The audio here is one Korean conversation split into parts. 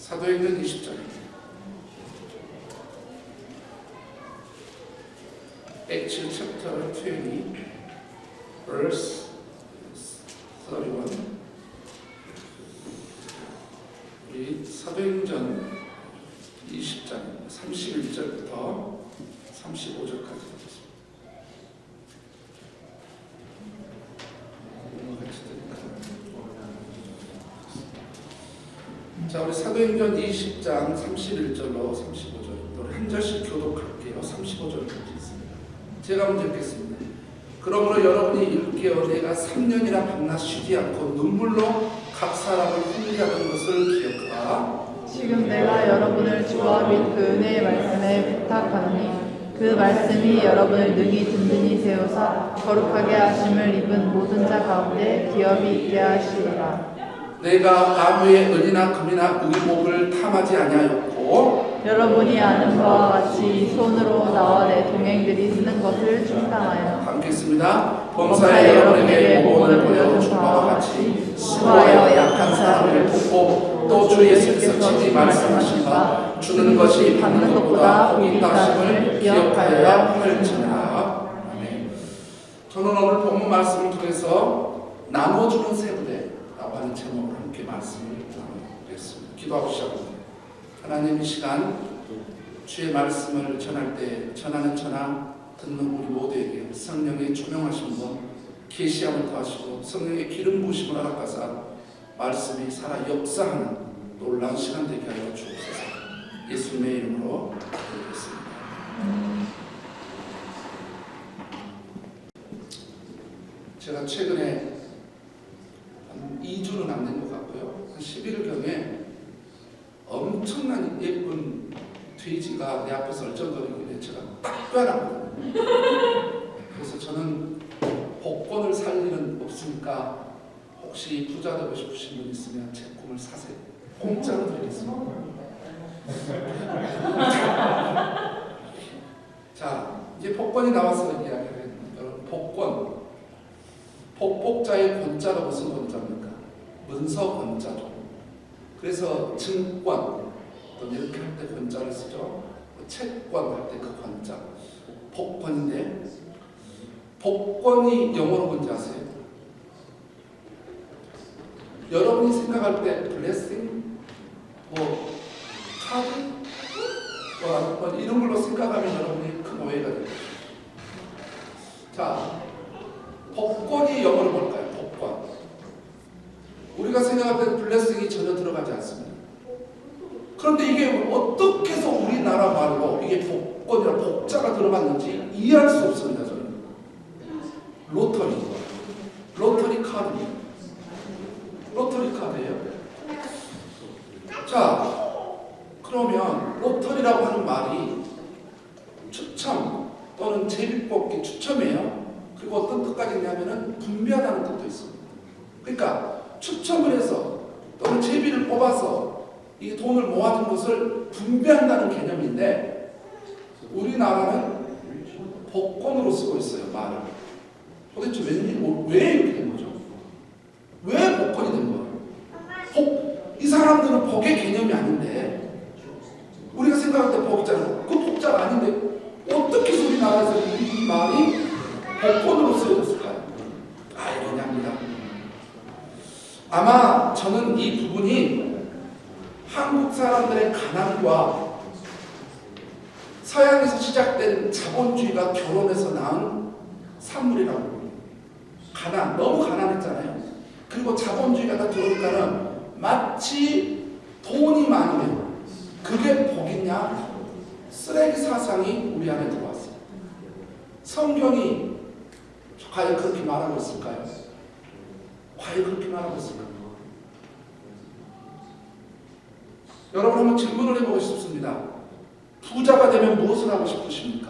사도행전 20장입니다. Acts chapter 20 verse 31. 우리 사도행전 20장 31절부터 35절까지 자, 우리 사도행전 20장 31절로 35절 우리 한 절씩 교독할게요. 35절까지 있습니다. 제가 먼저 읽겠습니다. 그러므로 여러분이 일깨어 내가 3년이나 밤낮 쉬지 않고 눈물로 각 사람을 훈계하는 것을 기억하라. 지금 내가 여러분을 주와 및 그 은혜의 말씀에 부탁하노니 그 말씀이 여러분을 능히 든든히 세우사 거룩하게 하심을 입은 모든 자 가운데 기업이 있게 하시리라. 내가 아무의 은이나 금이나 의복을 탐하지 아니하였고 여러분이 아는 바와 같이 손으로 나와 내 동행들이 쓰는 것을 충당하여 함께 있습니다. 범사에 여러분에게 모범을 보여준 바와 같이 수고하여 약한 사람을 돕고 또 주 예수께서 친히 말씀하신 바 주는 것이 받는 것보다 복이 있다심을 기억하여야 할지니라. 아멘. 저는 오늘 본문 말씀을 통해서 나눠주는 세 부대라고 하는 제목으로 함께 말씀을 나누겠습니다. 기도하고 시작합니다. 하나님, 이 시간 주의 말씀을 전할 때 전하는 전하 듣는 우리 모두에게 성령의 조명하심과 계시함을 더하시고 성령의 기름 부으심을 허락하사 말씀이 살아 역사하는 놀라운 시간 되게 하여 주옵소서. 예수님의 이름으로 기도드리겠습니다. 제가 최근에 한 2주는 안 된 것 같고요. 한 11일경에 엄청난 예쁜 돼지가 내 앞에서 얼쩡거리길래 제가 딱 껴안았거든요. 그래서 저는 복권을 살 일은 없으니까 혹시 부자 되고 싶으신 분 있으면 제 꿈을 사세요. 공짜로 드리겠습니다. 자, 이제 복권이 나와서 이야기를 했는데 여러분, 복권, 복복자의 권자가 무슨 권자입니까? 문서 권자죠. 그래서 증권 또 이렇게 할 때 권자를 쓰죠. 채권 할 때 그 권자 복권인데, 복권이 영어로 뭔지 아세요? 여러분이 생각할 때 블레싱, 뭐 카드, 뭐 이런 걸로 생각하면 여러분이 큰 오해가 됩니다. 자, 복권이 영어로 뭘까요? 복권. 우리가 생각할 때 블레싱이 전혀 들어가지 않습니다. 그런데 이게 어떻게 해서 우리나라 말로 이게 복권이라 복자가 들어갔는지 이해할 수 없습니다. 저는 로터리 카드입니다. 로터리 카드예요. 자, 그러면 로터리라고 하는 말이 추첨 또는 제비뽑기 추첨이에요. 그리고 어떤 뜻까지 있냐면은 분배하다는 뜻도 있습니다. 그러니까 추첨을 해서 또는 제비를 뽑아서 이 돈을 모아둔 것을 분배한다는 개념인데, 우리나라는 복권으로 쓰고 있어요, 말을. 도대체 왜 이렇게 된 거죠? 왜 복권이 된 거예요? 이 사람들은 복의 개념이 아닌데, 우리가 생각할 때 복이잖아요. 그 복자가 아닌데 어떻게 해서 우리나라에서 이 말이 복권으로 쓰여졌을까요? 아이러니합니다. 아마 저는 이 부분이 한국 사람들의 가난과 서양에서 시작된 자본주의가 결혼해서 낳은 산물이라고 봅니다. 가난, 너무 가난했잖아요. 그리고 자본주의가 다 들어오니까는 마치 돈이 많으면 그게 복이냐, 쓰레기 사상이 우리 안에 들어왔어요. 성경이 과연 그렇게 말하고 있을까요? 과연 그렇게 말하고 있을까요? 여러분, 한번 질문을 해보고 싶습니다. 부자가 되면 무엇을 하고 싶으십니까?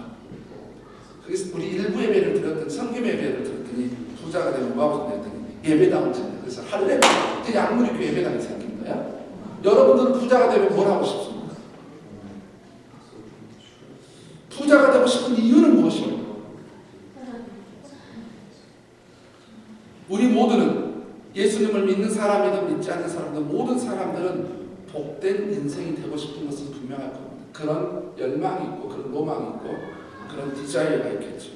그래서 우리 일부 예배를 드렸더니, 성김 예배를 드렸더니 부자가 되면 뭐 하고 싶냐 했더니 예배당을 찾냐. 그래서 할렐루야, 약물이 그 예배당이 생긴 거야. 여러분들은 부자가 되면 뭘 하고 싶습니까? 부자가 되고 싶은 이유는 무엇입니까? 우리 모두는 예수님을 믿는 사람이든 믿지 않는 사람이든 모든 사람들은 복된 복된 인생이 되고 싶은 것은 분명할 겁니다. 그런 열망이 있고 그런 로망이 있고 그런 디자이어가 있겠죠.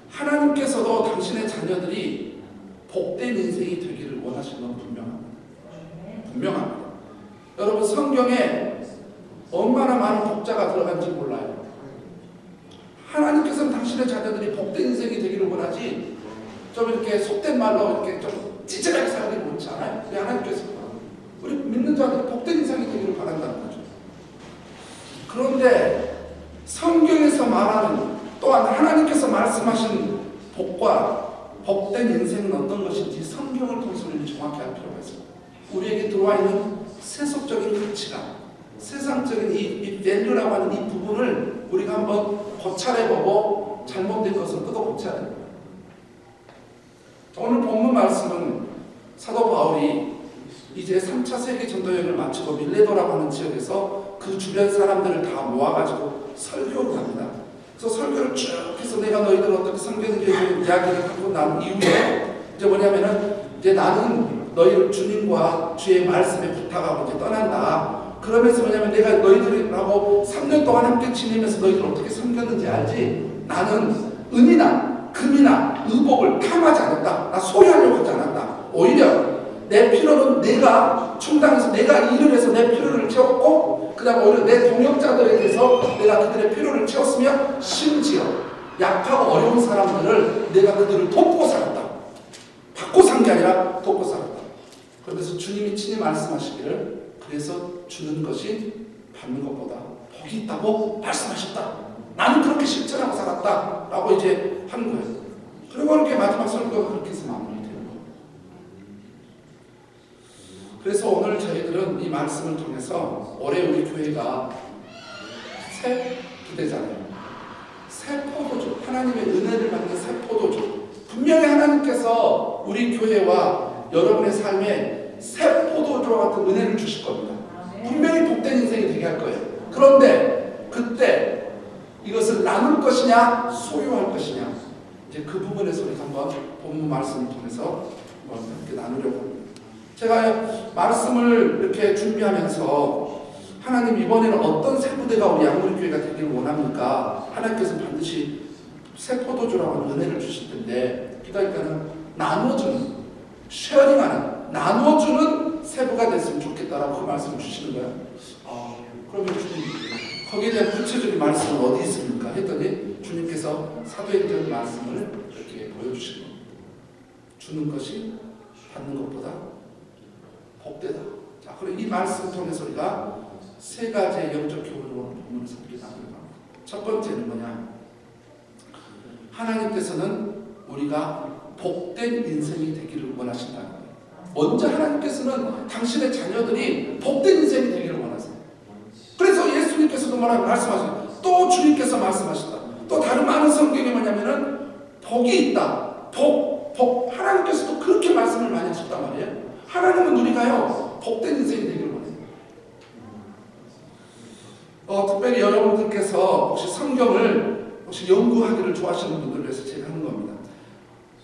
하나님께서도 당신의 자녀들이 복된 인생이 되기를 원하시는 건 분명합니다. 여러분, 성경에 얼마나 많은 복자가 들어간지 몰라요. 하나님께서는 당신의 자녀들이 복된 인생이 되기를 원하지 좀 이렇게 속된 말로 이렇게 좀 찌질하게 살기를 원치 않아요. 우리 하나님께서 우리 믿는 자들이 복된 인생이 되기를 바란다는 거죠. 그런데 성경에서 말하는 또한 하나님께서 말씀하신 복과 복된 인생은 어떤 것인지 성경을 통해서 우리는 정확히 알 필요가 있습니다. 우리에게 들어와 있는 세속적인 가치관, 세상적인 이 밸류라고 하는 이 부분을 우리가 한번 고찰해보고 잘못된 것을 뜯어 고쳐야 됩니다. 오늘 본문 말씀은 사도 바울이 이제 3차 세계 전도여행을 마치고 밀레도라고 하는 지역에서 그 주변 사람들을 다 모아가지고 설교를 합니다. 그래서 설교를 쭉 해서 내가 너희들 어떻게 섬겼는지 이야기를 하고 난 이후에 이제 뭐냐면은 이제 나는 너희를 주님과 주의 말씀에 부탁하고 이제 떠난다. 그러면서 뭐냐면 내가 너희들하고 3년 동안 함께 지내면서 너희들 어떻게 섬겼는지 알지? 나는 은이나 금이나 의복을 탐하지 않았다. 나 소유하려고 하지 않았다. 오히려 내 필요는 내가 충당해서 내가 일을 해서 내 필요를 채웠고 그 다음에 오히려 내 동역자들에 대해서 내가 그들의 필요를 채웠으며 심지어 약하고 어려운 사람들을 내가 그들을 돕고 살았다. 받고 산 게 아니라 돕고 살았다. 그래서 주님이 친히 말씀하시기를 그래서 주는 것이 받는 것보다 복이 있다고 말씀하셨다. 나는 그렇게 실천하고 살았다 라고 이제 하는 거예요. 그리고 이렇게 마지막 설교가 그렇게 해서 마무리되는 거예요. 그래서 오늘 저희들은 이 말씀을 통해서 올해 우리 교회가 새 기대잖아요. 새 포도주, 하나님의 은혜를 받는 새 포도주. 분명히 하나님께서 우리 교회와 여러분의 삶에 새 포도주와 같은 은혜를 주실 겁니다. 분명히 복된 인생이 되게 할 거예요. 그런데 그때 이것을 나눌 것이냐 소유할 것이냐 이제 그 부분에서 우리 한번 본문 말씀을 통해서 함께 나누려고 합니다. 제가 말씀을 이렇게 준비하면서 하나님 이번에는 어떤 새 부대가 우리 양물교회가 되기를 원합니까? 하나님께서 반드시 새 포도주라고 하는 은혜를 주실 텐데 그러니까는 나눠주는 쉐어링하는 나눠주는 세부가 됐으면 좋겠다라고 그 말씀을 주시는 거예요. 그러면 주님 거기에 대한 구체적인 말씀은 어디 있습니까? 했더니 주님께서 사도행전 말씀을 이렇게 보여주시는 겁니다. 주는 것이 받는 것보다 복되다. 자, 그럼 이 말씀을 통해서 우리가 세 가지의 영적 교훈으로 본문을 삼게 나누는 겁니다. 첫 번째는 뭐냐? 하나님께서는 우리가 복된 인생이 되기를 원하신다는 거예요. 먼저 하나님께서는 당신의 자녀들이 복된 인생이 되기를 원하세요. 그래서 예수님께서도 말씀하셨어요. 또 주님께서 말씀하셨다. 또 다른 많은 성경에 뭐냐면은 복이 있다. 복. 하나님께서도 그렇게 말씀을 많이 하셨단 말이에요. 하나님은 우리가요 복된 인생이 되기를 원해요. 특별히 여러분들께서 혹시 성경을 연구하기를 좋아하시는 분들을 위해서 제가 하는 겁니다.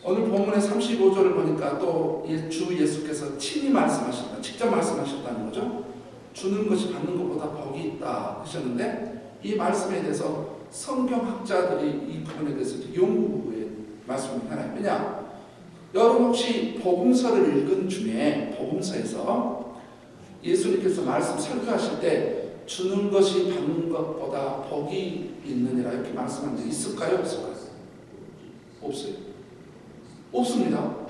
오늘 본문의 35절을 보니까 또 주 예수께서 친히 말씀하셨다. 직접 말씀하셨다는 거죠. 주는 것이 받는 것보다 복이 있다 하셨는데 이 말씀에 대해서 성경학자들이 이 부분에 대해서 연구의 말씀을 하나요. 왜냐? 여러분 혹시 복음서를 읽은 중에 복음서에서 예수님께서 말씀 설교하실 때 주는 것이 받는 것보다 복이 있느니라 이렇게 말씀한 적 있을까요? 없을까요? 없어요. 없습니다.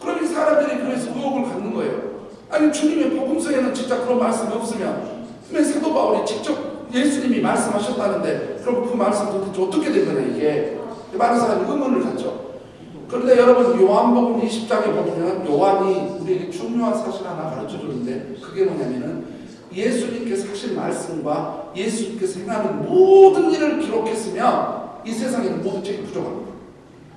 그럼 이 사람들이 그래서 의혹을 갖는 거예요. 아니 주님의 복음서에는 진짜 그런 말씀이 없으면 왜 사도 바울이 직접 예수님이 말씀하셨다는데 그럼 그 말씀 도대체 어떻게 된 거냐 이게 많은 사람이 의문을 갖죠. 그런데 여러분 요한복음 20장에 보면 요한이 우리에게 중요한 사실 하나 가르쳐주는데 그게 뭐냐면은 예수님께서 하신 말씀과 예수님께서 행하는 모든 일을 기록했으면 이 세상에는 모든 책이 부족합니다.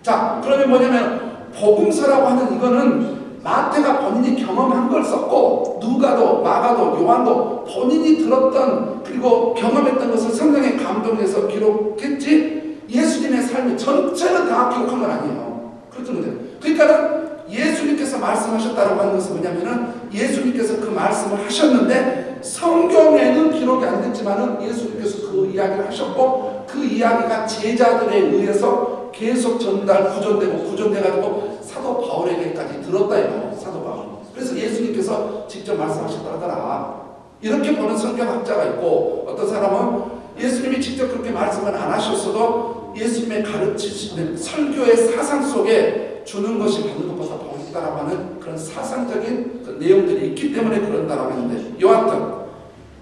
자, 그러면 뭐냐면 복음서라고 하는 이거는 마태가 본인이 경험한 걸 썼고 누가도 마가도 요한도 본인이 들었던 그리고 경험했던 것을 성령에 감동해서 기록했지 예수님의 삶의 전체를 다 기록한 건 아니에요. 그렇죠? 그러니까는 예수님께서 말씀하셨다고 하는 것은 뭐냐면은 예수님께서 그 말씀을 하셨는데 성경에는 기록이 안 됐지만은 예수님께서 그 이야기를 하셨고 그 이야기가 제자들에 의해서 계속 구전돼가지고 사도 바울에게까지 들었다 이거예요. 사도 바울. 그래서 예수님께서 직접 말씀하셨다더라. 이렇게 보는 성경학자가 있고, 어떤 사람은 예수님이 직접 그렇게 말씀을 안 하셨어도 예수님의 가르치시는 설교의 사상 속에 주는 것이 받는 것보다 더 있다라고 하는 그런 사상적인 그 내용들이 있기 때문에 그런다라고 하는데, 여하튼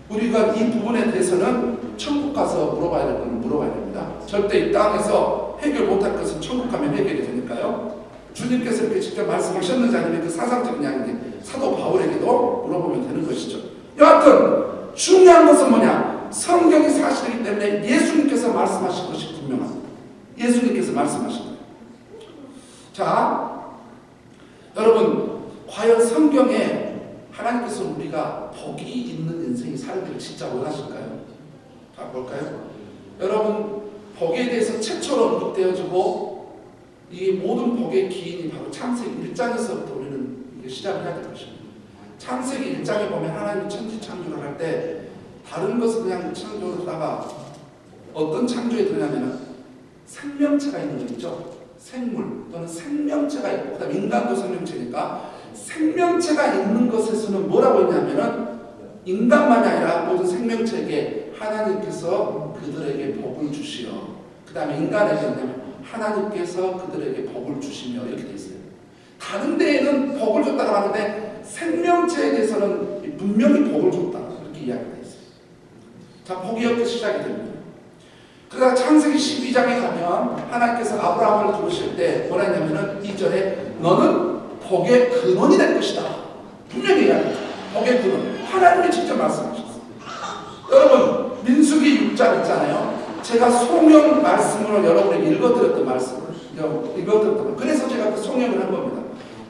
우리가 이 부분에 대해서는 천국 가서 물어봐야 될 건 물어봐야 됩니다. 절대 이 땅에서 해결 못할 것은 천국 가면 해결이 되니까요. 주님께서 이렇게 직접 말씀하셨는지 아니면 그 사상적인 이야기인지 사도 바울에게도 물어보면 되는 것이죠. 여하튼 중요한 것은 뭐냐? 성경이 사실이기 때문에 예수님께서 말씀하신 것이 분명합니다. 예수님께서 말씀하신 거예요. 자, 여러분, 과연 성경에 하나님께서 우리가 복이 있는 인생이 살기를 진짜 원하실까요? 자, 볼까요? 여러분, 복에 대해서 최초로 언급되어지고 이 모든 복의 기인이 바로 창세기 1장에서부터 우리는 이게 시작을 해야 될 것입니다. 창세기 1장에 보면 하나님이 천지 창조를 할 때 다른 것은 그냥 창조를 하다가 어떤 창조에 들어가냐면 생명체가 있는 거 있죠. 생물 또는 생명체가 있고, 그다음 인간도 생명체니까 생명체가 있는 것에서는 뭐라고 했냐면은 인간만이 아니라 모든 생명체에게 하나님께서 그들에게 복을 주시어, 그 다음에 인간에게는 하나님께서 그들에게 복을 주시며 이렇게 되어 있어요. 다른 데에는 복을 줬다고 하는데 생명체에 대해서는 분명히 복을 줬다 이렇게 이야기가 되어 있어요. 자, 복이 이렇게 시작이 됩니다. 그러다 창세기 12장에 가면 하나님께서 아브라함을 부르실 때 뭐라 했냐면은 2절에 너는 복의 근원이 될 것이다. 분명히 이야기합니다. 복의 근원. 하나님이 직접 말씀하셨어요. 여러분, 민수기 6장 있잖아요. 제가 송영 말씀으로 여러분에게 읽어드렸던 말씀을 그래서 제가 그 송영을 한 겁니다.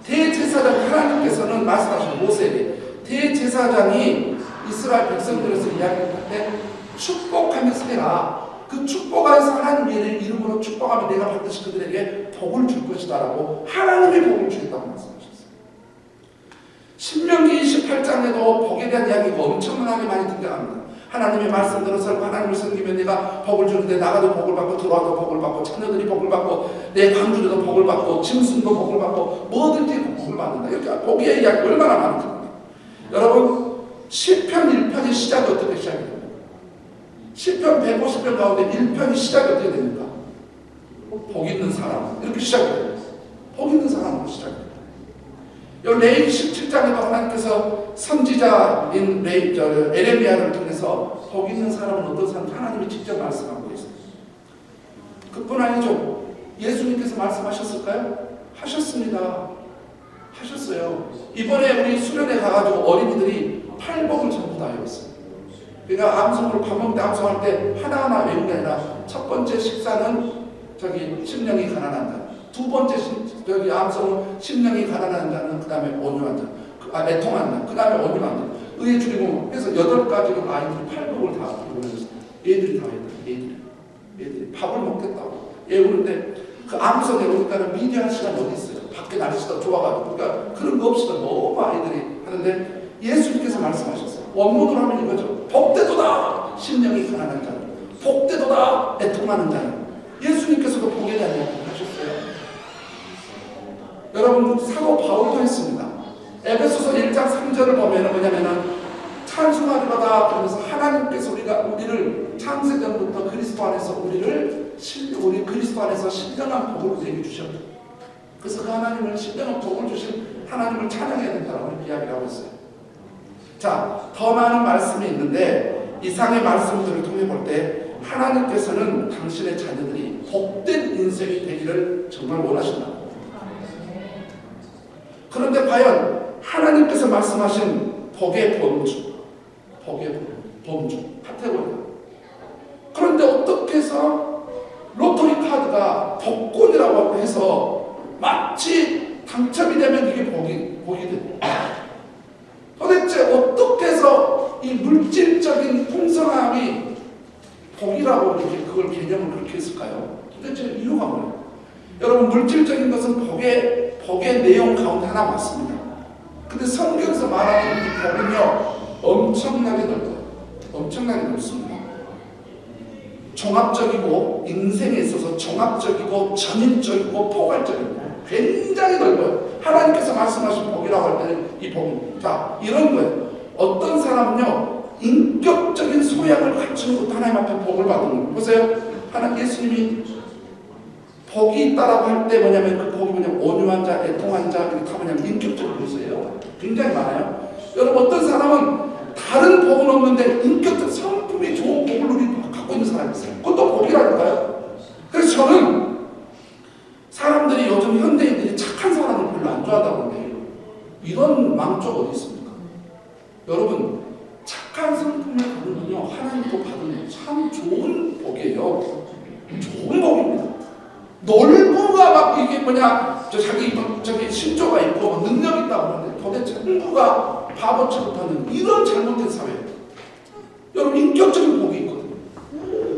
대제사장 하나님께서는 말씀하신 모세에게 대제사장이 이스라엘 백성들에서 이야기할 때 축복하면서 해라. 그 축복하면서 하나님의 이름으로 축복하면 내가 반드시 그들에게 복을 줄 것이다 라고 하나님의 복을 주겠다고 말씀하셨어요. 신명기 28장에도 복에 대한 이야기가 엄청나게 많이 등장합니다. 하나님의 말씀대로 살고 하나님을 섬기면 내가 복을 주는데 나가도 복을 받고 들어와도 복을 받고 자녀들이 복을 받고 내 광주리도 복을 받고 짐승도 복을 받고 뭐든지 복을 받는다. 이렇게 복의 이야기 얼마나 많은지. 여러분, 시편 1편의 시작이 어떻게 시작이 됩니까? 시편 150편 가운데 1편이 시작이 어떻게 됩니까? 복 있는 사람 이렇게 시작이 돼요. 복 있는 사람으로 시작이 돼요. 레위기 17장에도 하나님께서 선지자인 에레미야를 통해서 복 있는 사람은 어떤 사람 하나님이 직접 말씀하고 계세요. 그뿐 아니죠. 예수님께서 말씀하셨을까요? 하셨습니다. 하셨어요. 이번에 우리 수련회 가가지고 어린이들이 팔복을 전부 다 외웠어요. 그러니까 암송으로 밥 먹을 때 암송할 때 하나하나 외운 게 아니라 첫 번째 식사는 심령이 가난한 자, 두 번째 암송은 심령이 가난한 자는 그 다음에 온유한 자, 애통한 자, 그 다음에 온유한 자, 의에 줄이고 해서 8가지로 아이들이 팔복을 다 외웠어요. 얘들이 다 외웠어요. 얘들이 밥을 먹겠다고 외우는데 그 암송에 오니까는 미디어 시간 어디 있어요? 밖에 날씨가 좋아가지고. 그러니까 그런 거 없이도 너무 아이들이 하는데 예수님께서 말씀하셨어요. 원문으로 하면 이거죠. 복되도다 심령이 가난한 자는, 복되도다 애통하는 자는. 예수님께서도 복에 대한 이야기를 하셨어요. 여러분, 사도 바울도 했습니다. 에베소서 1장 3절을 보면 뭐냐면은 찬송하리로다 그러면서 하나님께서 우리를 창세전부터 그리스도 안에서 우리 그리스도 안에서 신령한 복을 우리에게 주셨다. 그래서 그 하나님을 신령한 복을 주신 하나님을 찬양해야 된다고 이야기를 하고 있어요. 자, 더 많은 말씀이 있는데 이상의 말씀들을 통해 볼 때 하나님께서는 당신의 자녀들이 복된 인생이 되기를 정말 원하신다. 그런데 과연 하나님께서 말씀하신 복의 범주 카테고리다. 그런데 어떻게 해서 로터리 카드가 복권이라고 해서 마치 당첨이 되면 이게 복이 됩니다. 도대체 어떻게 해서 이 물질적인 풍성함이 복이라고 이렇게 그걸 개념을 그렇게 했을까요? 도대체 이유가 뭐예요? 여러분, 물질적인 것은 복의 복의 내용 가운데 하나 맞습니다. 근데 성경에서 말하는 이 복은요, 엄청나게 넓어요. 엄청나게 넓습니다. 종합적이고, 인생에 있어서 종합적이고, 전인적이고, 포괄적이고, 굉장히 넓어요. 하나님께서 말씀하신 복이라고 할 때는 이 복입니다. 자, 이런 거예요. 어떤 사람은요, 인격적인 소양을 갖추는 것도 하나님 앞에 복을 받는 거예요. 보세요. 예수님이 복이 있다라고 할 때 뭐냐면 그 복이 뭐냐면 온유한 자, 애통한 자, 이게 다 뭐냐면 인격적인 요소예요. 굉장히 많아요. 여러분, 어떤 사람은 다른 복은 없는데 인격적 성품이 좋은 복을 누리고 갖고 있는 사람이 있어요. 그것도 복이라니까요. 그래서 저는 사람들이 요즘 현대인들이 착한 사람을 별로 안 좋아한다고 하는데 이런 망조가 어디 있습니까? 여러분, 착한 성품을 가는 분요, 하나님도 받은 참 좋은 복이에요. 좋은 복입니다. 놀부가 막 이게 뭐냐, 저기 신조가 있고 능력 있다고 하는데 도대체 흥부가 바보 취급하는 이런 잘못된 사회예요. 여러분, 인격적인 복이 있거든요.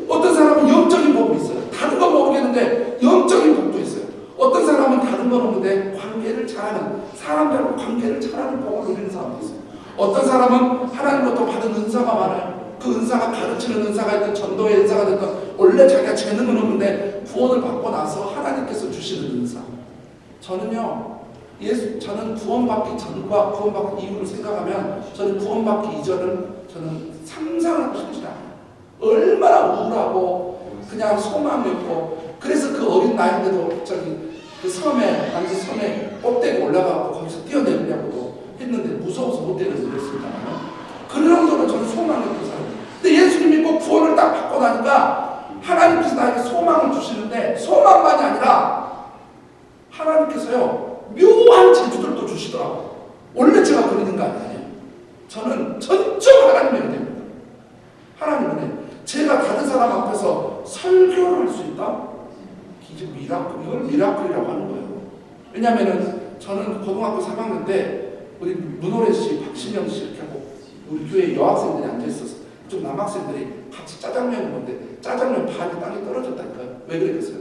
어떤 사람은 영적인 복이 있어요. 다른 건 모르겠는데 영적인 복도 있어요. 어떤 사람은 다른 건 없는데 관계를 잘하는, 사람들과 관계를 잘하는 복을 누리는 사람도 있어요. 어떤 사람은 하나님으로부터 받은 은사가 많아요. 그 은사가 가르치는 은사가 있든 전도의 은사가 됐든 원래 자기가 재능은 없는데 구원을 받고 나서 하나님께서 주시는 은사. 저는요, 저는 구원받기 전과 구원받기 이후를 생각하면 저는 구원받기 이전을 저는 상상하고 싶지 않아요. 얼마나 우울하고 그냥 소망이 없고, 그래서 그 어린 나이인데도 그 섬에, 당시 섬에 꼭대기 올라가고 거기서 뛰어내리려고도 했는데 무서워서 못 뛰어내렸습니다. 그 정도로 저는 소망이 없는 사람이에요. 근데 예수님이 꼭 구원을 딱 받고 나니까 하나님께서 나에게 소망을 주시는데, 소망만이 아니라 하나님께서요, 묘한 재주들도 주시더라고요. 원래 제가 그러는 거 아니에요. 저는 전적 하나님의 은혜입니다. 하나님의 은혜. 제가 다른 사람 앞에서 설교를 할 수 있다? 이제 이걸 미라클이라고 하는 거예요. 왜냐면은 저는 고등학교 3학년 때 우리 문호래 씨, 박신영 씨 이렇게 하고 우리 교회 여학생들이 앉아있었어. 좀 남학생들이 같이 짜장면을 먹는데 짜장면 반이 땅에 떨어졌다니까요. 왜 그랬겠어요?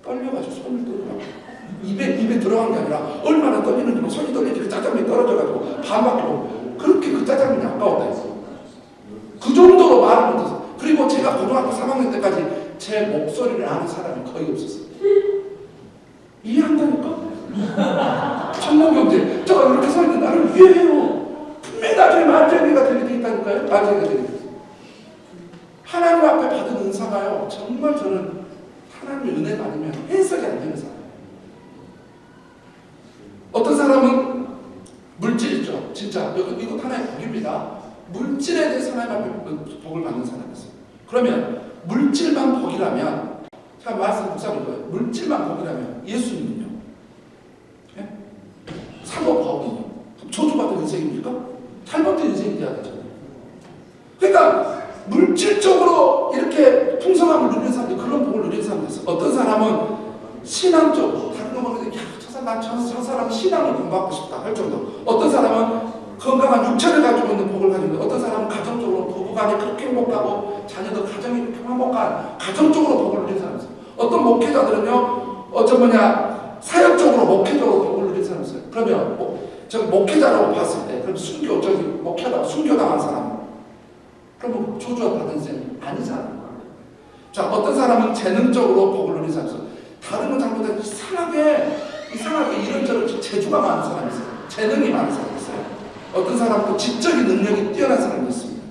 떨려가지고 손을 떨더라고요. 입에 들어간 게 아니라 얼마나 떨리는지 막 손이 떨리니까 짜장면이 떨어져가지고 반밖에 못. 그렇게 그 짜장면이 아까웠다 했어. 그 정도로 말을 못해서. 그리고 제가 고등학교 3학년 때까지 제 목소리를 아는 사람이 거의 없었어요. 이해한다니까? 천문경제. 저가 이렇게 서 있는 나를 이해해요. 분명히 나중에 만쟁이가 되게 돼 있다니까요. 만쟁이가 되게 돼 있어요. 하나님 앞에 받은 은사가요, 정말 저는 하나님의 은혜가 아니면 해석이 안 되는 사람. 어떤 사람은 물질 있죠. 진짜 이것 하나의 복입니다. 물질에 대해서 하나님 앞에 복을 받는 사람이 있어요. 그러면 물질만 복이라면, 제가 말씀 묵상인 거예요. 물질만 복이라면 예수님은요? 예? 사도바울은요? 저주받은 인생입니까? 잘못된 인생이 돼야 되잖아요. 그러니까 물질적으로 이렇게 풍성함을 누리는 사람들, 그런 복을 누리는 사람들 있어요. 어떤 사람은 신앙적으로, 다른 거 모르는데 저 사람은 신앙을 공부하고 싶다 할 정도. 어떤 사람은 건강한 육체를 가지고 있는 복을 가지고 있는데, 어떤 사람은 가정적으로 부부간에 그렇게 행복하고 자녀도 가정이 그렇게 행복한 가정적으로 복을 누리는 사람이 있어요. 어떤 목회자들은요, 사역적으로 목회적으로 복을 누리는 사람이 있어요. 그러면 저기 목회자라고 봤을 때, 그럼 목회자가 순교당한 사람, 그러면 조주와 받은 셈 아니잖아요. 자, 어떤 사람은 재능적으로 복을 누리는 사람이 있어요. 다른 건 잘못해도 이상하게 이런저런 재주가 많은 사람이 있어요. 재능이 많은 사람이 있어요. 어떤 사람은 또 지적인 능력이 뛰어난 사람이 있습니다.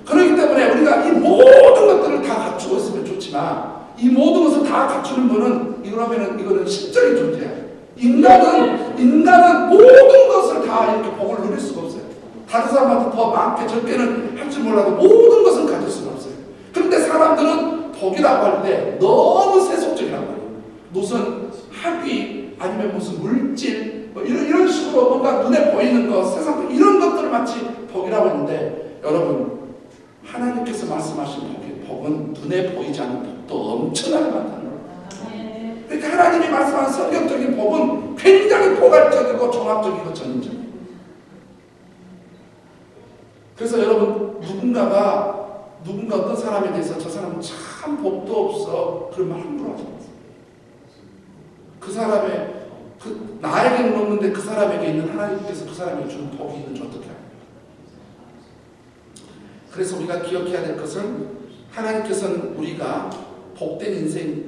그렇기 때문에 우리가 이 모든 것들을 다 갖추고 있으면 좋지만, 이 모든 것을 다 갖추는 분은 이거는 신적인 존재예요. 인간은 모든 것을 다 이렇게 복을 누릴 수가 없어요. 다른 사람한테 더 많게 적게는 할 줄 몰라도 모든 것은 가질 수가 없어요. 그런데 사람들은 복이라고 할 때 너무 세속적이란 말이에요. 무슨 학위 아니면 무슨 물질 이런 식으로 뭔가 눈에 보이는 것, 세상 이런 것들을 마치 복이라고 했는데, 여러분, 하나님께서 말씀하신 복은 눈에 보이지 않는 복도 엄청나게 많다는 거예요. 그러니까 하나님이 말씀하는 성경적인 복은 굉장히 포괄적이고 종합적이고 전인적이에요. 그래서 여러분, 누군가 어떤 사람에 대해서 저 사람은 참 복도 없어, 그런 말 함부로 하지 마세요. 그 사람의 나에게 그런데 그 사람에게 있는 하나님께서 그 사람에게 주는 복이 있는지 어떻게 알아요? 그래서 우리가 기억해야 될 것은 하나님께서는 우리가 복된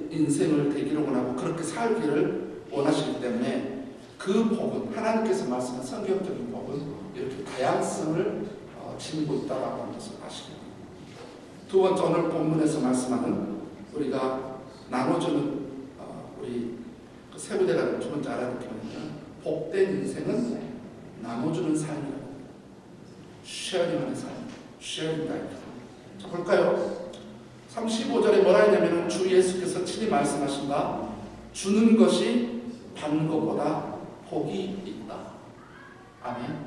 인생을 되기를 원하고 그렇게 살기를 원하시기 때문에 그 복은 하나님께서 말씀한 성경적인 복은 이렇게 다양성을 지니고 있다고 하는 것을 아시기 바랍니다. 두 번째 오늘 본문에서 말씀하는 우리가 나눠주는 우리 그 세부대가 두 번째 알아야 될 게 뭐냐면 복된 인생은 나눠주는 삶이라고 쉐어링하는 삶, 쉐어링 라이프. 자 볼까요? 35절에 뭐라 했냐면 주 예수께서 친히 말씀하신다. 주는 것이 받는 것보다 복이 있다. 아멘.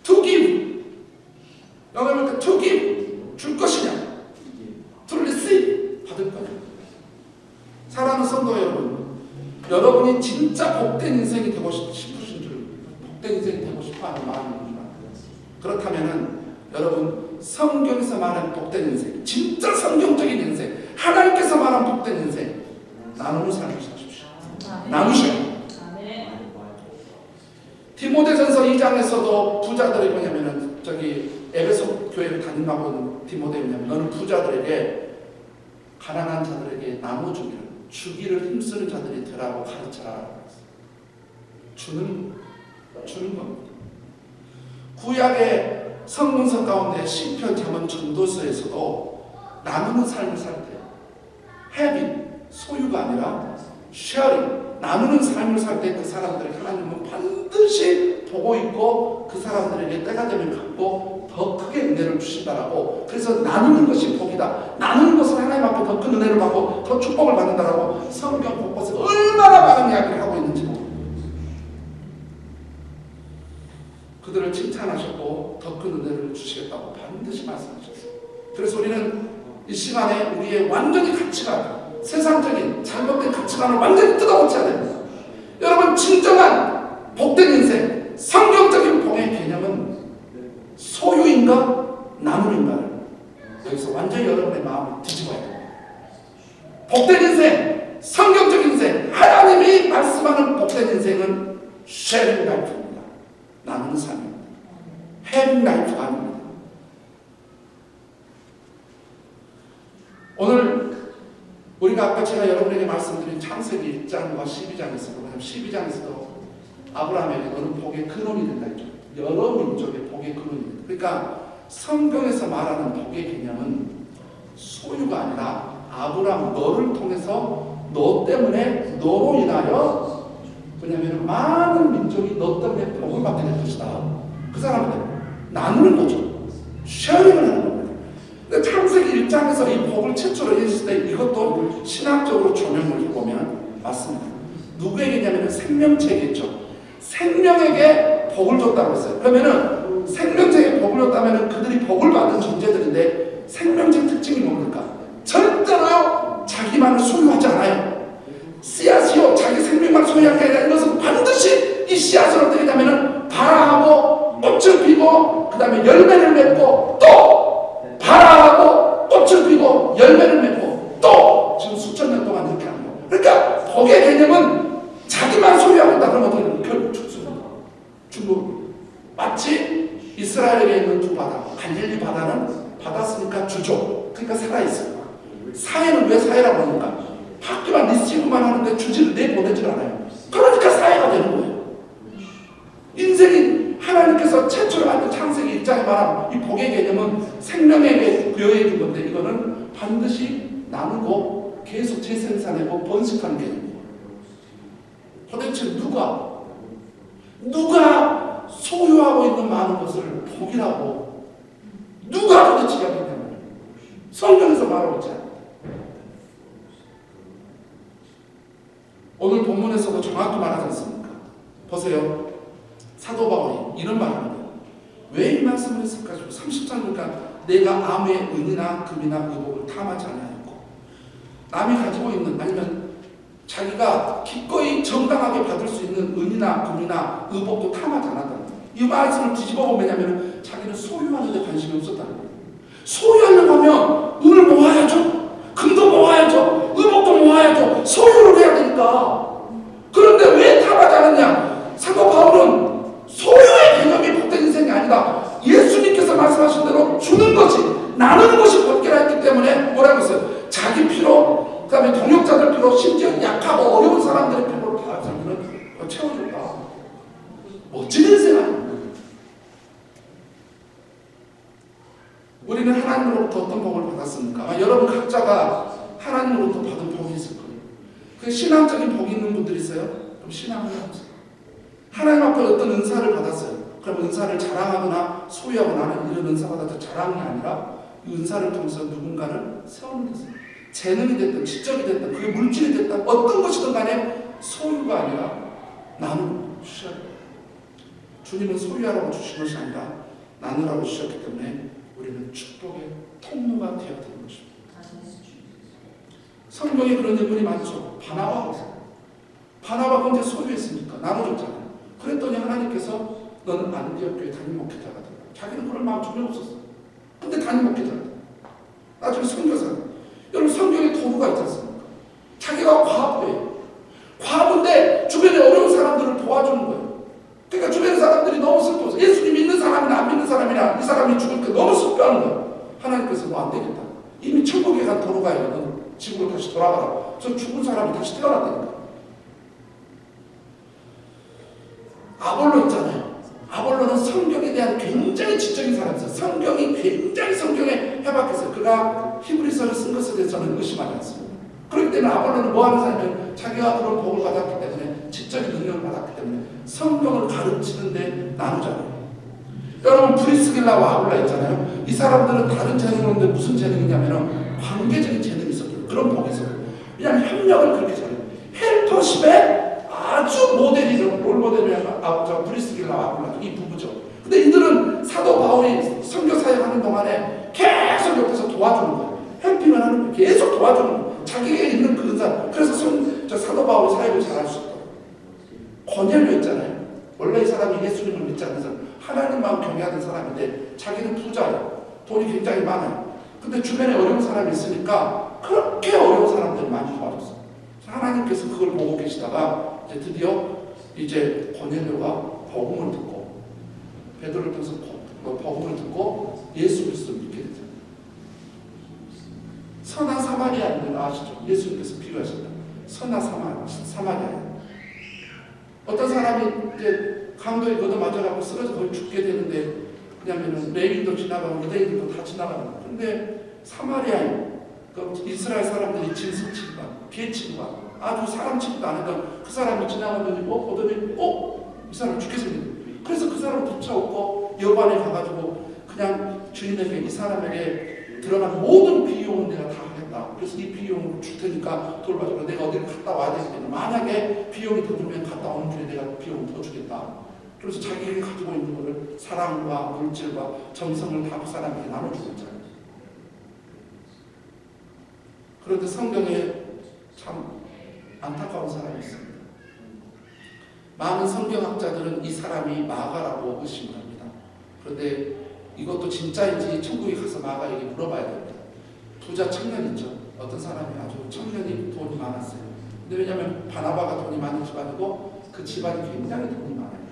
To give. 영어로 볼때 to give. 줄 것이냐? To receive. 받을 거냐? 사랑하는 성도 여러분, 여러분이 진짜 복된 인생이 되고 싶으신 줄, 복된 인생이 되고 싶어하는 마음입니다. 그렇다면은 여러분 성경에서 말하는 복된 인생, 진짜 성경적인 인생, 하나님께서 말하는 복된 인생 나누는 삶을 사십시오. 나누셔요. 디모데전서 2장에서도 부자들이 뭐냐면은 저기 에베소 교회를 담임하고 있는 디모데냐면 너는 부자들에게 가난한 자들에게 나눠주기를 주기를 힘쓰는 자들이 되라고 가르쳐라. 주는 겁니다. 구약의 성문서 가운데 시편, 잠언, 전도서에서도 나누는 삶을 살 때 having, 소유가 아니라 sharing, 나누는 삶을 살 때 그 사람들을 하나님은 반드시 보고 있고 그 사람들에게 때가 되면 갚고 더 크게 은혜를 주신다라고. 그래서 나누는 것이 복이다. 나누는 것은 하나님 앞에 더 큰 은혜를 받고 더 축복을 받는다라고 성경 곳곳에 얼마나 많은 이야기를 하고 있는지 모릅니다. 그들을 칭찬하셨고 더 큰 은혜를 주시겠다고 반드시 말씀하셨어요. 그래서 우리는 이 시간에 우리의 완전히 가치관, 세상적인 잘못된 가치관을 완전히 뜯어고쳐야 됩니다. 여러분 진정한 복된 인생, 성경적인 복의 개념은 소유인가 나눔인가를 여기서 완전히 여러분의 마음을 뒤집어야 돼요. 복된 인생, 성경적인 인생, 하나님이 말씀하는 복된 인생은 sharing life입니다. 나누는 삶입니다. having life가 아닙니다. 오늘 우리가 아까 제가 여러분에게 말씀드린 창세기 1장과 12장에서도 12장에서도 아브라함에게 너는 복의 근원이 된다 했죠. 여러 민족의 복의 근원이 된다. 그러니까 성경에서 말하는 복의 개념은 소유가 아니라 아브라함 너를 통해서 너 때문에 너로 인하여 왜냐하면 많은 민족이 너 때문에 복을 받게 될 것이다. 그 사람들 나누는 거죠. 쉐어링을 하는 겁니다. 근데 창세기 1장에서 이 복을 최초로 했을 때 이것도 신학적으로 조명을 해보면 맞습니다. 누구에게냐면 생명체겠죠. 생명에게 복을 줬다고 했어요. 그러면은 생명체에게 복을 줬다면 그들이 복을 받은 존재들인데 생명체 특징이 뭡니까? 절대로 자기만을 소유하지 않아요. 씨앗이요 자기 생명만 소유할 게 아니라 이것은 반드시 이 씨앗을 어떻게 하냐면은 발아하고 꽃을 피고 그 다음에 열매를 맺고 또 발아하고 꽃을 피고 열매를 맺고 또 지금 수천 년 동안 이렇게 하는 거예요. 그러니까 복의 개념은 자기만 소유하고 있다 그러면 어떻게 되는 중국 마치 이스라엘에 있는 두 바다 갈릴리 바다는 받았으니까 주죠. 그러니까 살아있어요. 사회는 왜 사회라고 합니까? 받기만 리시브만 하는데 주지를 내보내질 않아요. 그러니까 사회가 되는 거예요. 인생이 하나님께서 최초로 만든 창세기 1장에 말한 이 복의 개념은 생명에게 부여해 준 건데 이거는 반드시 나누고 계속 재생산하고 번식하는 개념이에요. 도대체 누가 소유하고 있는 많은 것을 복이라고 누가 도대체 이야기하냐면 성경에서 말하고 있잖아요. 오늘 본문에서도 정확히 말하지 않습니까? 보세요. 사도 바울이 이런 말을 합니다. 왜 이 말씀을 했을까? 30장이니까 내가 아무의 은이나 금이나 의복을 탐하지 않았고 남이 가지고 있는 아니면 자기가 기꺼이 정당하게 받을 수 있는 은이나 금이나 의복도 탐하지 않았다는 거예요. 이 말씀을 뒤집어 보면 왜냐하면 자기는 소유하는 데 관심이 없었다는 거예요. 소유하려고 하면 은을 모아야죠. 금도 모아야죠. 의복도 모아야죠. 소유를 해야 되니까. 그런데 왜 탐하지 하나님으로부터 어떤 복을 받았습니까? 아마 여러분 각자가 하나님으로부터 받은 복이 있을 거예요. 그 신앙적인 복이 있는 분들이 있어요? 그럼 신앙을 해보세요. 하나님 앞에 어떤 은사를 받았어요. 그럼 은사를 자랑하거나 소유하거나 하는 이런 은사 받았던 자랑이 아니라 이 은사를 통해서 누군가를 세우는 것입니다. 재능이 됐든 지적이 됐든 그게 물질이 됐든 어떤 것이든 간에 소유가 아니라 나누고 주셔야 돼요. 주님은 소유하라고 주신 것이 아니라 나누라고 주셨기 때문에 우리는 축복의 통로가 되어야 되는 것입니다. 성경에 그런 예문이 많죠. 바나바가 언제 소유했습니까? 나눠줬잖아요. 그랬더니 하나님께서 너는 안디옥 교회 담임 목회자가 되라. 자기는 그럴 마음 전혀 없었어요. 근데 담임 목회자가 돼. 나중에 선교사가. 여러분 성경에 도구가 있지 않습니까? 자기가 과부예요. 과부인데 주변에 어려운 사람들을 도와주는 거예요. 그러니까 주변의 사람들이 너무 슬퍼서 예수님 믿는 사람이나 안 믿는 사람이나 이 사람이 죽을 때 너무 슬퍼하는 거예요. 하나님께서 너 안 되겠다. 이미 천국에 간 도로가 있는 너 지구로 다시 돌아가라. 저 죽은 사람이 다시 태어났다니까. 아볼로 있잖아요. 아볼로는 성경에 대한 굉장히 지적인 사람이었어요. 성경이 굉장히 성경에 해박했어요. 그가 히브리서를 쓴 것에 대해서 저는 의심하지 않습니다. 그렇기 때문에 아볼로는 뭐 하는 사람이냐면 자기가 그런 복을 받았기 때문에 지적인 능력을 받았기 때문에 성경을 가르치는데 나누잖아요. 여러분 브리스길라와 아굴라 있잖아요. 이 사람들은 다른 재능인데 무슨 재능이냐면 관계적인 재능이 있었거든요. 그런 복이 있었거든요. 왜냐하면 협력을 그렇게 잘해요. 헬퍼십에 아주 모델이죠. 롤모델이라는 브리스길라와 아굴라 이 부부죠. 근데 이들은 사도 바울이 선교 사역하는 동안에 계속 옆에서 도와주는 거예요. 헬핑을 하는 거예요. 계속 도와주는 거예요. 자기에게 있는 그 은사. 그래서 사도 바울이 사역을 잘할 수 있다. 고넬료 있잖아요. 원래 이 사람이 예수님을 믿지 않는 사람, 하나님만 경외하는 사람인데 자기는 부자예요. 돈이 굉장히 많아요. 근데 주변에 어려운 사람이 있으니까 그렇게 어려운 사람들 많이 도와줬어요. 하나님께서 그걸 보고 계시다가 이제 드디어 이제 고넬료가 복음을 듣고 베드로를 통해서 복음을 듣고 예수 그리스도를 믿게 되죠. 선한 사마리아인을 아시죠? 예수님께서 비유하셨다. 선한 사마리아인. 어떤 사람이 이제 강도에 걷어맞아가고 쓰러져 거의 죽게 되는데 왜냐하면 레위인도 지나가고 유대인들도 다 지나가는 거예요. 근데 사마리아인, 그 이스라엘 사람들이 짐승 취급하고 개 취급하고 아주 사람 취급도 안 했던 그 사람이 지나가더니 보더니 이 사람 죽게 생겼어요. 그래서 그 사람을 쫓아오고 여관에 가가지고 그냥 주인에게 이 사람에게 들어간 모든 비용은 내가 다 하겠다. 그래서 이 비용을 줄 테니까 돌봐주라. 내가 어디를 갔다 와야 되기 때문에 만약에 비용이 더 들면 갔다 오는 길에 내가 비용을 더 주겠다. 그래서 자기가 가지고 있는 것을 사랑과 물질과 정성을 다 그 사람에게 나눠주고 있잖아요. 그런데 성경에 참 안타까운 사람이 있습니다. 많은 성경학자들은 이 사람이 마가라고 의심을 합니다. 그런데 이것도 진짜인지 천국에 가서 마가에게 물어봐야 됩니다. 부자 청년 있죠. 어떤 사람이 아주 청년이 돈이 많았어요. 근데 왜냐하면 바나바가 돈이 많은 집안이고 그 집안이 굉장히 돈이 많아요.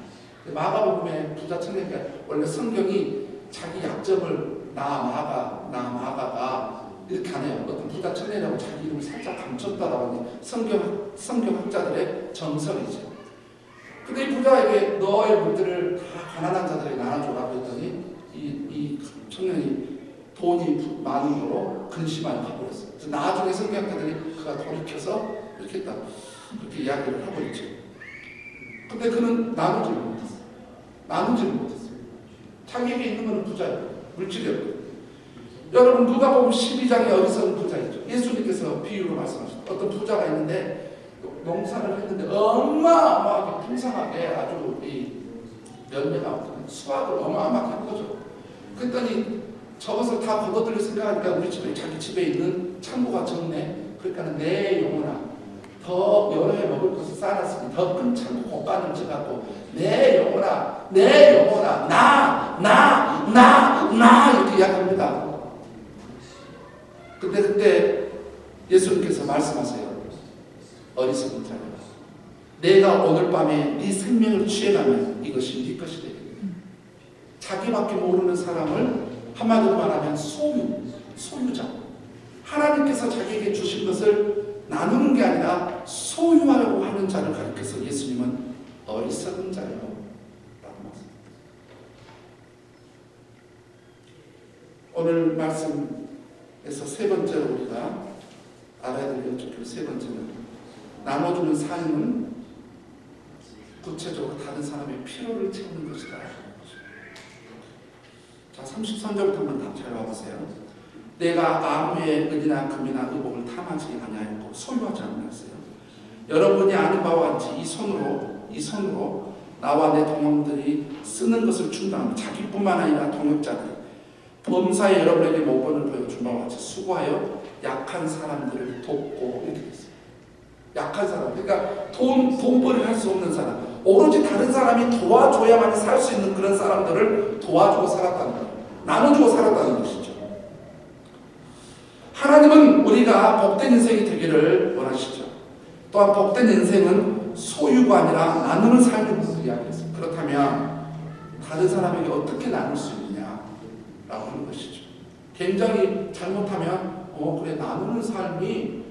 마가복음에 부자 청년이 원래 성경이 자기 약점을 나 마가가 이렇게 하네요. 어떤 부자 청년이라고 자기 이름을 살짝 감췄다라고 하는 성경학자들의 정설이죠. 근데 이 부자에게 너의 물들을 다 가난한 자들에게 나눠줘라고 했더니 이 청년이 돈이 많은 거로 근심하여 가버렸어요. 그래서 나중에 성경학자들이 그가 돌이켜서 이렇게 딱 그렇게 이야기를 하고 있죠. 근데 그는 나누지를 못했어요. 자기에게 있는 거는 부자예요. 물질이었거든요. 여러분 누가복음 12장에 어리석은 부자 있죠. 예수님께서 비유로 말씀하셨어요. 어떤 부자가 있는데 농사를 했는데 어마어마하게 풍성하게 아주 이 열매가 수확을 어마어마하게 한 거죠. 그랬더니 저것을 다 걷어들일 생각하니까 우리 집에 자기 집에 있는 창고가 적네. 그러니까 내 영혼아 더 여러 해 먹을 것을 쌓아놨으니 더 큰 창고 공간을 지어갖고 내 영혼아 나 이렇게 이야기합니다. 근데 그때 예수님께서 말씀하세요. 어리석은 자녀아, 내가 오늘 밤에 네 생명을 취해가면 이것이 네 것이 되겠다. 자기밖에 모르는 사람을 한마디로 말하면 소유자. 하나님께서 자기에게 주신 것을 나누는 게 아니라 소유하려고 하는 자를 가리켜서 예수님은 어리석은 자요 라고 말씀합니다. 오늘 말씀에서 세 번째로 우리가 알아야 될 그 세 번째는 나눠주는 삶은 구체적으로 다른 사람의 필요를 채우는 것이다. 자, 33절부터 한번 잘 봐보세요. 내가 아무의 은이나 금이나 의복을 탐하지 아니하였고 소유하지 않았어요. 여러분이 아는 바와 같이 이 손으로 나와 내 동업들이 쓰는 것을 충당하며 자기뿐만 아니라 동역자들이 범사에 여러분에게 모범을 보여준 바와 같이 수고하여 약한 사람들을 돕고 이렇게 됐어요. 약한 사람, 그러니까 돈벌이를 할 수 없는 사람, 오로지 다른 사람이 도와줘야만 살 수 있는 그런 사람들을 도와주고 살았다는 거예요. 나눠주고 살았다는 것이죠. 하나님은 우리가 복된 인생이 되기를 원하시죠. 또한 복된 인생은 소유가 아니라 나누는 삶을 이야기했어요. 그렇다면 다른 사람에게 어떻게 나눌 수 있느냐라고 하는 것이죠. 굉장히 잘못하면 그래 나누는 삶이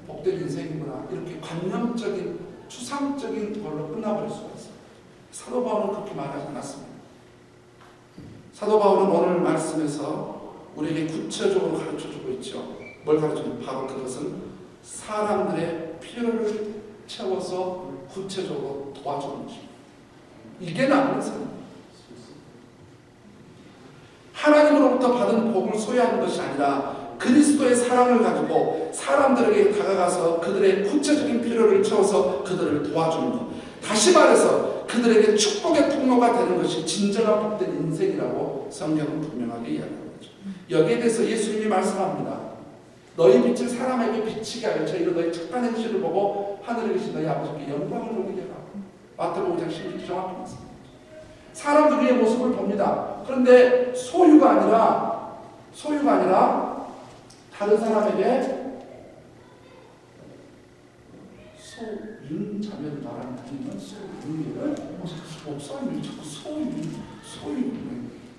복된 인생이구나 이렇게 관념적인 추상적인 걸로 끝나버릴 수가 있어요. 사도 바울은 그렇게 말하지 않았습니다. 사도 바울은 오늘 말씀에서 우리에게 구체적으로 가르쳐주고 있죠. 뭘 가르쳐주는? 바로 그것은 사람들의 필요를 채워서 구체적으로 도와주는 것입니다. 이게 나누는 삶입니다. 하나님으로부터 받은 복을 소유하는 것이 아니라 그리스도의 사랑을 가지고 사람들에게 다가가서 그들의 구체적인 필요를 채워서 그들을 도와주는 것. 다시 말해서 그들에게 축복의 통로가 되는 것이 진정한 복된 인생이라고 성경은 분명하게 이야기합니다. 여기에 대해서 예수님이 말씀합니다. 너희 빛을 사람에게 비치게 하여 저희로 너희 착한 행실을 보고 하늘에 계신 너희 아버지께 영광을 돌리게 하라. 마태복음 5장 16절 정확히 말씀합니다. 사람들 위의 모습을 봅니다. 그런데 소유가 아니라 다른 사람에게 소윤 자매를 말하는 아니면 소윤을 목사님이 자꾸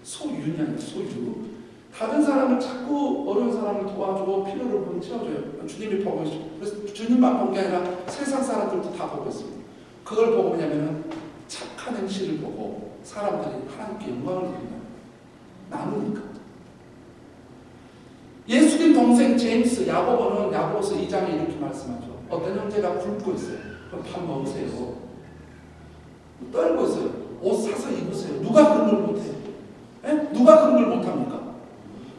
소윤이 아니라 소유. 다른 사람을 자꾸 어려운 사람을 도와주고 필요를 보면 채워줘요. 주님이 보고 있어요. 그래서 주님만 본 게 아니라 세상 사람들도 다 보고 있습니다. 그걸 보고 뭐냐면은 착한 행실을 보고 사람들이 하나님께 영광을 드린다. 나누니까. 예수님 동생 제임스 야고보는 야고보서 2장에 이렇게 말씀하죠. 어떤 형제가 굶고 있어요. 그럼 밥 먹으세요. 떨고 있어요. 옷 사서 입으세요. 누가 그런 걸 못해요? 누가 그런 걸 못합니까?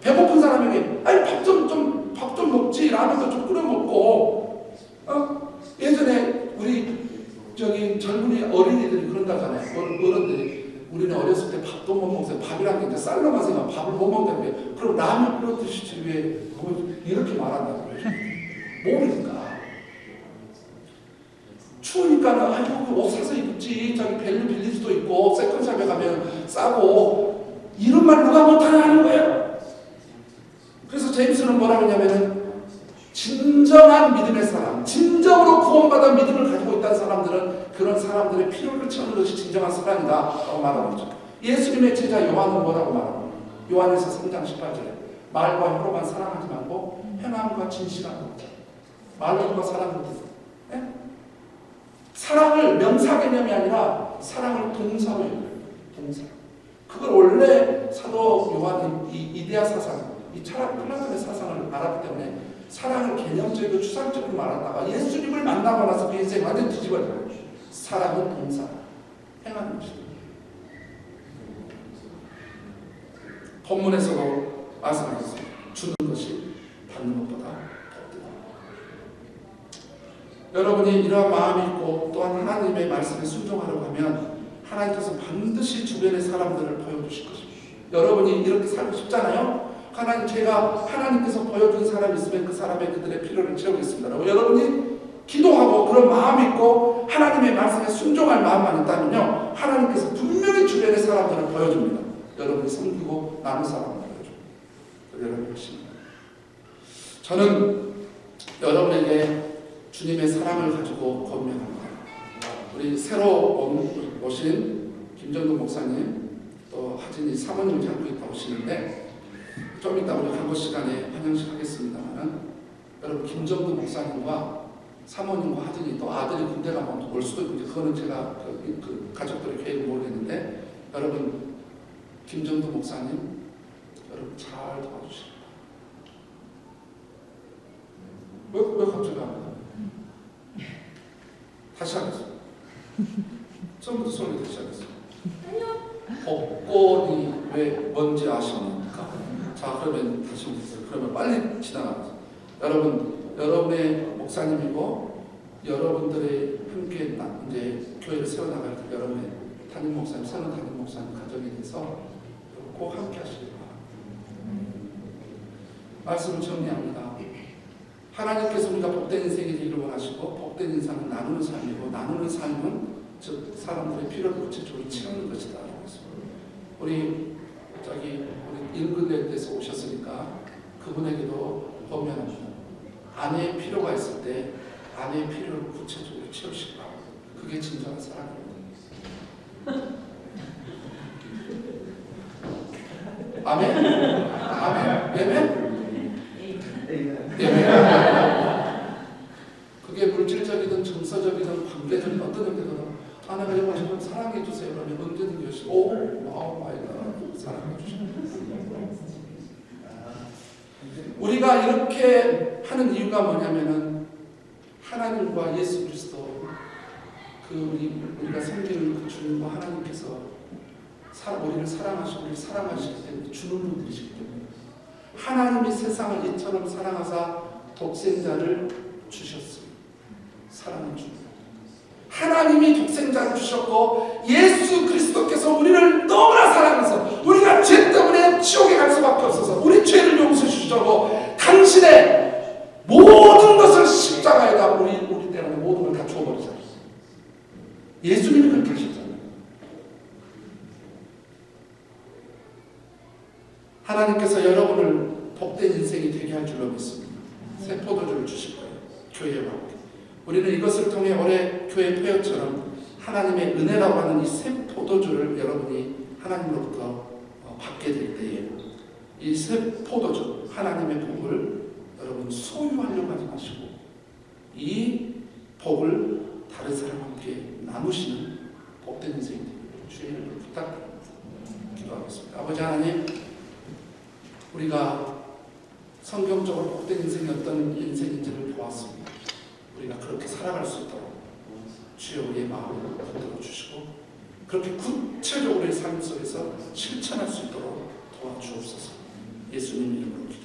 배고픈 사람에게 밥 좀 먹지. 라면도 좀 끓여 먹고. 예전에 우리 젊은이 어린이들이 그런다잖아요. 어른들이 우리는 어렸을 때 밥도 못 먹었어요. 밥이란 게 이제 쌀로만 생각 밥을 못 먹는다는데 그럼 라면 끓여 드시지 왜 이렇게 말한다고 해요. 모르니까. 추우니까는 옷 사서 입지. 저기 벨류 빌릴 수도 있고 세컨샵에 가면 싸고 이런 말 누가 못하는 거예요. 그래서 제임스는 뭐라고 했냐면은 진정한 믿음의 사람, 진정으로 구원받은 믿음을 가지고 있다는 사람들은 그런 사람들의 필요를 채우는 것이 진정한 사람이다 라고 말하고 있죠. 예수님의 제자 요한은 뭐라고 말합니까? 요한에서 3장 18절에 말과 혀로만 사랑하지 말고 행함과 진실하고 말과 사랑으로 사랑을 명사 개념이 아니라 사랑을 동사로 얘기해요. 동사. 그걸 원래 사도 요한은 이 이데아 사상, 이 철학 플라톤의 사상을 알았기 때문에 사랑을 개념적이고 추상적으로 말하다가 예수님을 만나고 나서 그 인생이 완전 뒤집어져요. 사랑은 동사, 행하는 것입니다. 본문에서도 말씀하셨어요. 주는 것이 받는 것보다 더하다. 여러분이 이러한 마음이 있고 또한 하나님의 말씀에 순종하려고 하면 하나님께서 반드시 주변의 사람들을 보여주실 것입니다. 여러분이 이렇게 살고 싶잖아요. 하나님께서 보여준 사람이 있으면 그 사람의 그들의 필요를 채우겠습니다. 여러분이 기도하고 그런 마음이 있고 하나님의 말씀에 순종할 마음만 있다면요, 하나님께서 분명히 주변의 사람들을 보여줍니다. 여러분이 섬기고 나눈 사람을 보여줍니다. 여러분의 것입니다. 저는 여러분에게 주님의 사랑을 가지고 권면합니다. 우리 새로 오신 김정도 목사님 또 하진이 사모님이 자꾸 있다 오시는데 좀 이따 우리 간고 시간에 환영식 하겠습니다만은 여러분 김정도 목사님과 사모님과 하진이 또 아들이 군대 가면 올 수도 있고 그거는 제가 그 가족들의 계획을 모르겠는데 여러분 김정도 목사님 여러분 잘 도와주십니다. 왜 갑자기 안 해요? 다시 하겠습니다. 처음부터 소리 다시 하겠습니다. 복권이 왜 뭔지 아십니까? 자, 그러면 다시 보세요. 그러면 빨리 지나가겠습니다. 여러분, 여러분의 목사님이고 여러분들의 함께 이제 교회를 세워나갈 때 여러분의 담임 목사님, 새로운 담임 목사님 가정에 대해서 꼭 함께 하시기 바랍니다. 말씀을 정리합니다. 하나님께서 우리가 복된 인생이 되기를 원하시고 복된 인생은 나누는 삶이고 나누는 삶은 즉 사람들의 필요를 구체적으로 채우는 것이다. 우리 인근대에서 오셨으니까 그분에게도 권면합니다. 아내의 필요가 있을 때 아내의 필요를 구체적으로 채우시기 바랍니다. 그게 진정한 사랑입니다. 아멘? 아멘? 예멘? 그게 물질적이든 정서적이든 관계적인 어떤 의미든 하나님 여러분 사랑해 주세요. 그러면 언제든 열심히 마이 갓 사랑해 주시고 우리가 이렇게 하는 이유가 뭐냐면은 하나님과 예수 그리스도 우리가 섬기는 그 주님과 하나님께서 우리를 사랑하시고 우리 사랑하시기 때문에 주는 분들이시기 때문에 하나님이 세상을 이처럼 사랑하사 독생자를 주셨습니다. 사랑을 줍니다. 하나님이 독생자를 주셨고 예수 그리스도께서 우리를 너무나 사랑해서 우리가 죄 때문에 지옥에 갈 수밖에 없어서 우리 죄를 용서해 주시고 당신의 모든 것을 십자가에다 우리 때문에 모든 걸 다 주어버리잖아요. 예수님이 그렇게 하셨잖아요. 하나님께서 여러분을 복된 인생이 되게 할 줄로 믿습니다. 새 포도주를 주실 거예요. 교회와 함께. 우리는 이것을 통해 올해 교회 폐허처럼 하나님의 은혜라고 하는 이 새 포도주를 여러분이 하나님으로부터 받게 될 때에 이 새 포도주 하나님의 복을 여러분 소유하려고 하지 마시고 이 복을 다른 사람과 함께 나누시는 복된 인생이 되기를 주의 이름으로 부탁드립니다. 기도하겠습니다. 아버지 하나님, 우리가 성경적으로 복된 인생이 어떤 인생인지를 보았습니다. 우리가 그렇게 살아갈 수 있도록 주여 우리의 마음을 흔들어 주시고 그렇게 구체적으로 우리의 삶 속에서 실천할 수 있도록 도와주옵소서. 예수님 이름으로 기도합니다.